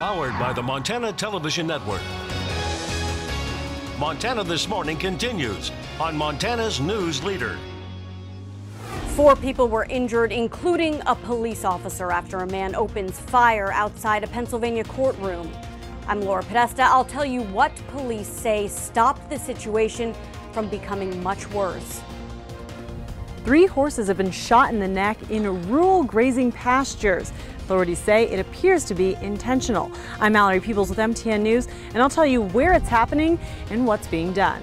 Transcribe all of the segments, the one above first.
Powered by the Montana Television Network. Montana This Morning continues on Montana's News Leader. 4 people were injured, including a police officer, after a man opens fire outside a Pennsylvania courtroom. I'm Laura Podesta. I'll tell you what police say stopped the situation from becoming much worse. 3 horses have been shot in the neck in rural grazing pastures. Authorities say it appears to be intentional. I'm Mallory Peoples with MTN News, and I'll tell you where it's happening and what's being done.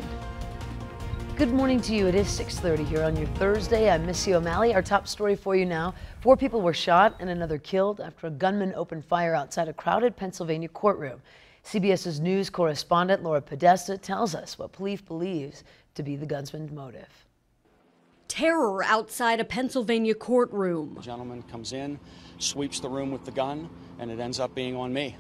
Good morning to you. It is 6:30 here on your Thursday. I'm Missy O'Malley. Our top story for you now. 4 people were shot and another killed after a gunman opened fire outside a crowded Pennsylvania courtroom. CBS's news correspondent Laura Podesta tells us what police believes to be the gunman's motive. Terror outside a Pennsylvania courtroom. The gentleman comes in, sweeps the room with the gun, and it ends up being on me.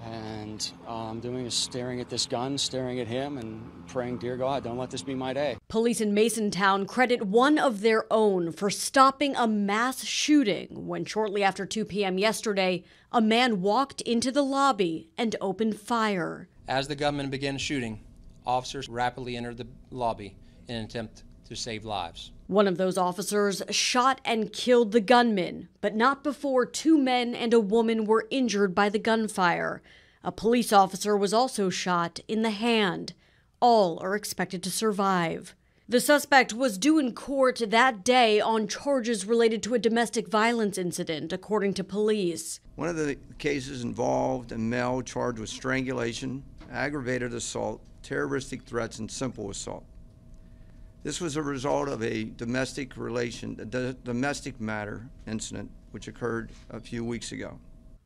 And all I'm doing is staring at this gun, staring at him, and praying, dear God, don't let this be my day. Police in Masontown credit one of their own for stopping a mass shooting when shortly after 2 p.m. yesterday, a man walked into the lobby and opened fire. As the gunman began shooting, officers rapidly entered the lobby in an attempt to save lives. One of those officers shot and killed the gunman, but not before 2 men and a woman were injured by the gunfire. A police officer was also shot in the hand. All are expected to survive. The suspect was due in court that day on charges related to a domestic violence incident, according to police. One of the cases involved a male charged with strangulation, aggravated assault, terroristic threats, and simple assault. This was a result of a domestic matter incident which occurred a few weeks ago.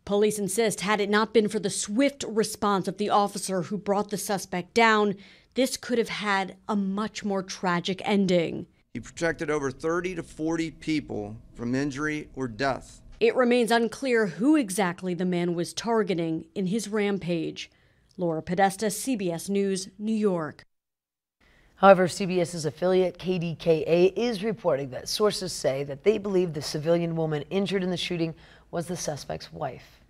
Police insist had it not been for the swift response of the officer who brought the suspect down, this could have had a much more tragic ending. He protected over 30 to 40 people from injury or death. It remains unclear who exactly the man was targeting in his rampage. Laura Podesta, CBS News, New York. However, CBS's affiliate KDKA is reporting that sources say that they believe the civilian woman injured in the shooting was the suspect's wife.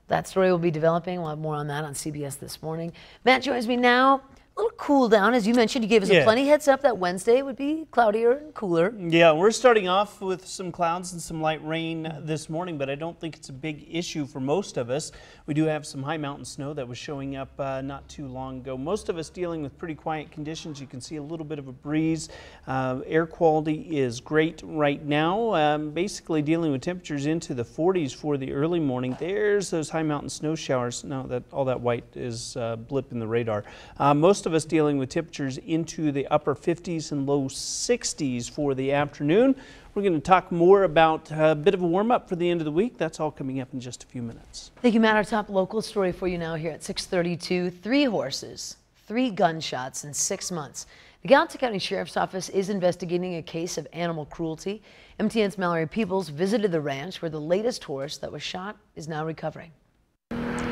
That story will be developing. We'll have more on that on CBS This Morning. Matt joins me now. A little cool down, as you mentioned. You gave us a plenty heads up that Wednesday would be cloudier and cooler. Yeah, we're starting off with some clouds and some light rain this morning, but I don't think it's a big issue for most of us. We do have some high mountain snow that was showing up not too long ago. Most of us dealing with pretty quiet conditions. You can see a little bit of a breeze. Air quality is great right now. Basically dealing with temperatures into the 40s for the early morning. There's those high mountain snow showers. Now that all that white is blip in the radar. Most of us dealing with temperatures into the upper 50s and low 60s for the afternoon. We're going to talk more about a bit of a warm-up for the end of the week. That's all coming up in just a few minutes. Thank you, Matt. Our top local story for you now here at 6:32. 3 horses, 3 gunshots in 6 months. The Gallatin County Sheriff's Office is investigating a case of animal cruelty. MTN's Mallory Peoples visited the ranch where the latest horse that was shot is now recovering.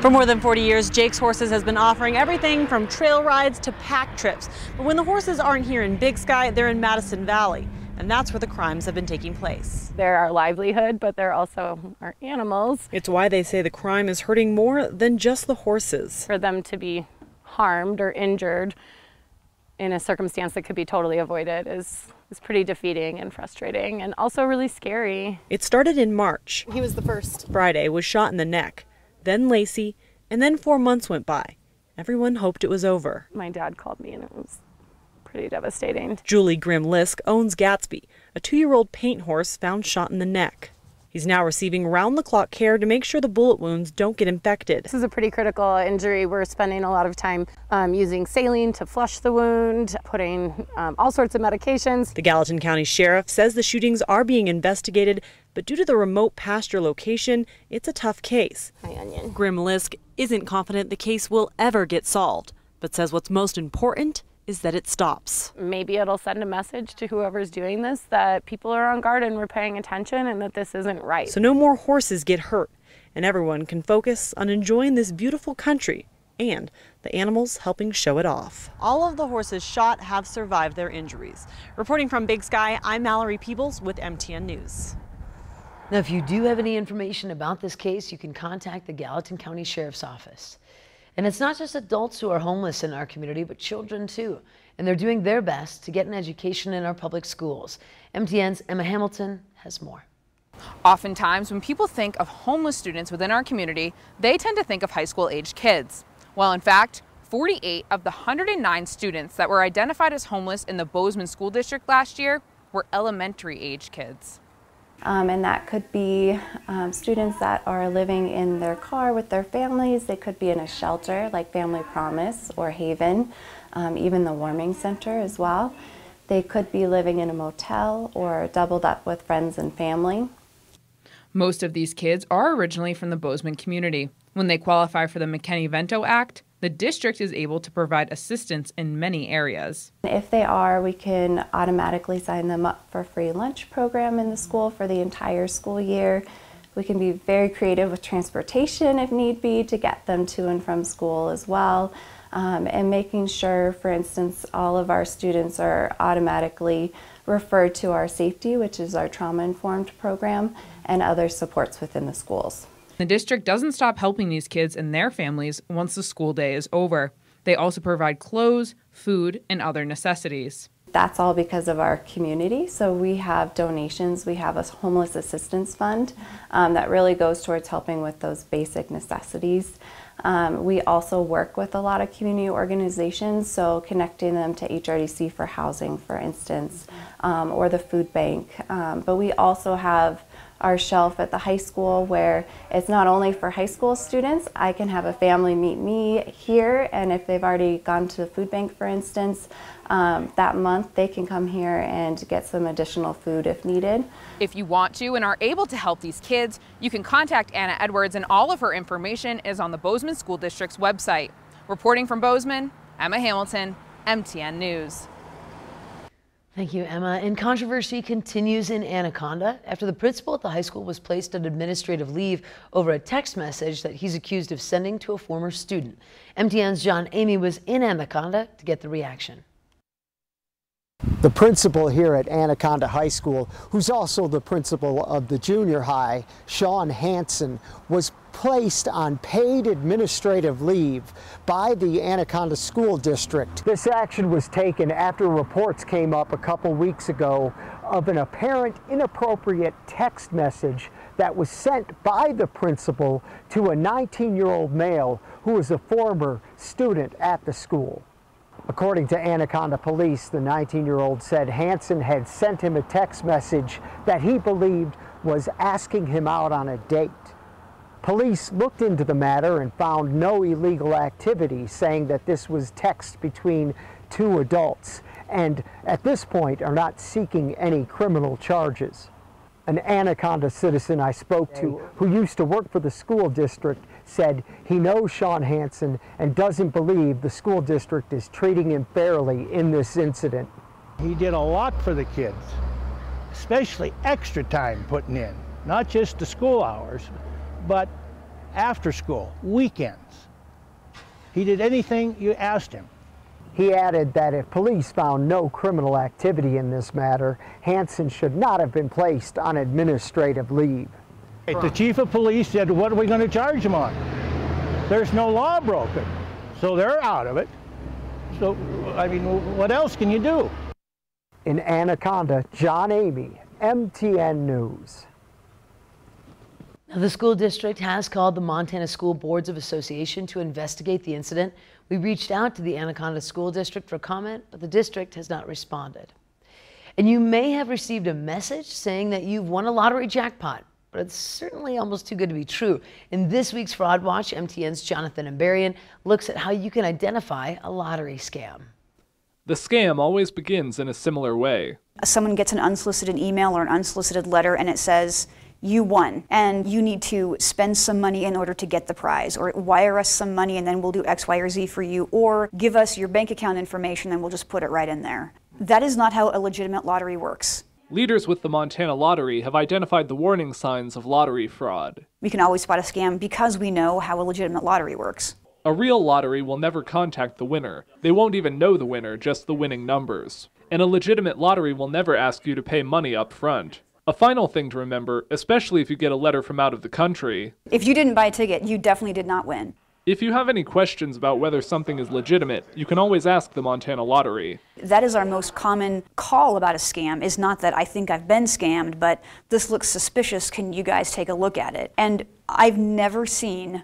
For more than 40 years, Jake's Horses has been offering everything from trail rides to pack trips. But when the horses aren't here in Big Sky, they're in Madison Valley. And that's where the crimes have been taking place. They're our livelihood, but they're also our animals. It's why they say the crime is hurting more than just the horses. For them to be harmed or injured in a circumstance that could be totally avoided is pretty defeating and frustrating and also really scary. It started in March. He was the first. Friday was shot in the neck. Then Lacey, and then 4 months went by. Everyone hoped it was over. My dad called me and it was pretty devastating. Julie Grimm-Lisk owns Gatsby, a 2-year-old paint horse found shot in the neck. He's now receiving round-the-clock care to make sure the bullet wounds don't get infected. This is a pretty critical injury. We're spending a lot of time using saline to flush the wound, putting all sorts of medications. The Gallatin County Sheriff says the shootings are being investigated, but due to the remote pasture location, it's a tough case. Hi, Onion. Grimm-Lisk isn't confident the case will ever get solved, but says what's most important is that it stops. Maybe it'll send a message to whoever's doing this that people are on guard and we're paying attention and that this isn't right. So no more horses get hurt and everyone can focus on enjoying this beautiful country and the animals helping show it off. All of the horses shot have survived their injuries. Reporting from Big Sky, I'm Mallory Peoples with MTN News. Now, if you do have any information about this case, you can contact the Gallatin County Sheriff's Office. And it's not just adults who are homeless in our community, but children too. And they're doing their best to get an education in our public schools. MTN's Emma Hamilton has more. Oftentimes, when people think of homeless students within our community, they tend to think of high school age kids. Well, in fact, 48 of the 109 students that were identified as homeless in the Bozeman School District last year were elementary age kids. And that could be students that are living in their car with their families. They could be in a shelter like Family Promise or Haven, even the warming center as well. They could be living in a motel or doubled up with friends and family. Most of these kids are originally from the Bozeman community. When they qualify for the McKinney-Vento Act, the district is able to provide assistance in many areas. If they are, we can automatically sign them up for a free lunch program in the school for the entire school year. We can be very creative with transportation if need be to get them to and from school as well. And making sure, for instance, all of our students are automatically referred to our safety, which is our trauma-informed program, and other supports within the schools. The district doesn't stop helping these kids and their families once the school day is over. They also provide clothes, food, and other necessities. That's all because of our community. So we have donations. We have a homeless assistance fund that really goes towards helping with those basic necessities. We also work with a lot of community organizations, so connecting them to HRDC for housing, for instance, or the food bank. But we also have our shelf at the high school where it's not only for high school students. I can have a family meet me here, and if they've already gone to the food bank, for instance, that month they can come here and get some additional food if needed. If you want to and are able to help these kids, you can contact Anna Edwards, and all of her information is on the Bozeman School District's website. Reporting from Bozeman, Emma Hamilton, MTN News. Thank you, Emma. And controversy continues in Anaconda after the principal at the high school was placed on administrative leave over a text message that he's accused of sending to a former student. MTN's John Amy was in Anaconda to get the reaction. The principal here at Anaconda High School, who's also the principal of the junior high, Sean Hansen, was placed on paid administrative leave by the Anaconda School District. This action was taken after reports came up a couple weeks ago of an apparent inappropriate text message that was sent by the principal to a 19-year-old male who was a former student at the school. According to Anaconda police, the 19-year-old said Hansen had sent him a text message that he believed was asking him out on a date. Police looked into the matter and found no illegal activity, saying that this was text between two adults, and at this point are not seeking any criminal charges. An Anaconda citizen I spoke to, who used to work for the school district, said he knows Sean Hansen and doesn't believe the school district is treating him fairly in this incident. He did a lot for the kids, especially extra time putting in, not just the school hours, but after school, weekends. He did anything you asked him. He added that if police found no criminal activity in this matter, Hansen should not have been placed on administrative leave. The chief of police said, what are we going to charge him on? There's no law broken, so they're out of it. So, I mean, what else can you do? In Anaconda, John Amy, MTN News. Now, the school district has called the Montana School Boards of Association to investigate the incident. We reached out to the Anaconda School District for comment, but the district has not responded. And you may have received a message saying that you've won a lottery jackpot, but it's certainly almost too good to be true. In this week's Fraud Watch, MTN's Jonathan Ambarian looks at how you can identify a lottery scam. The scam always begins in a similar way. Someone gets an unsolicited email or an unsolicited letter and it says, you won, and you need to spend some money in order to get the prize, or wire us some money and then we'll do X, Y, or Z for you, or give us your bank account information and we'll just put it right in there. That is not how a legitimate lottery works. Leaders with the Montana Lottery have identified the warning signs of lottery fraud. We can always spot a scam because we know how a legitimate lottery works. A real lottery will never contact the winner. They won't even know the winner, just the winning numbers. And a legitimate lottery will never ask you to pay money up front. A final thing to remember, especially if you get a letter from out of the country. If you didn't buy a ticket, you definitely did not win. If you have any questions about whether something is legitimate, you can always ask the Montana Lottery. That is our most common call about a scam, is not that I think I've been scammed, but this looks suspicious, can you guys take a look at it? And I've never seen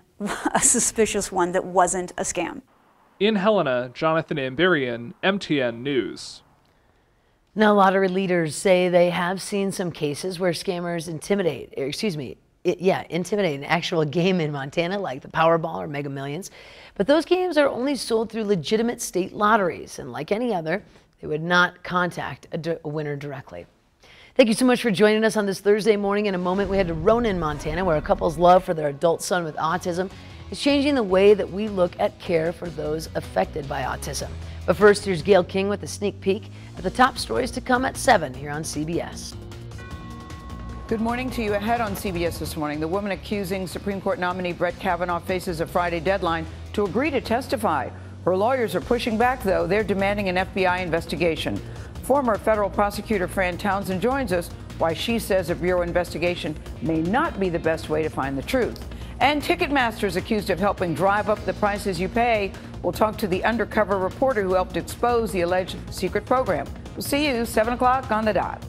a suspicious one that wasn't a scam. In Helena, Jonathan Amberian, MTN News. Now, lottery leaders say they have seen some cases where scammers intimidate an actual game in Montana, like the Powerball or Mega Millions. But those games are only sold through legitimate state lotteries, and like any other, they would not contact a winner directly. Thank you so much for joining us on this Thursday morning. In a moment, we head to Ronan, Montana, where a couple's love for their adult son with autism is changing the way that we look at care for those affected by autism. But first, here's Gail King with a sneak peek at the top stories to come at 7 here on CBS. Good morning to you. Ahead on CBS this morning, the woman accusing Supreme Court nominee Brett Kavanaugh faces a Friday deadline to agree to testify. Her lawyers are pushing back, though. They're demanding an FBI investigation. Former federal prosecutor Fran Townsend joins us, why she says a Bureau investigation may not be the best way to find the truth. And Ticketmaster's accused of helping drive up the prices you pay. We'll talk to the undercover reporter who helped expose the alleged secret program. We'll see you 7 o'clock on the dot.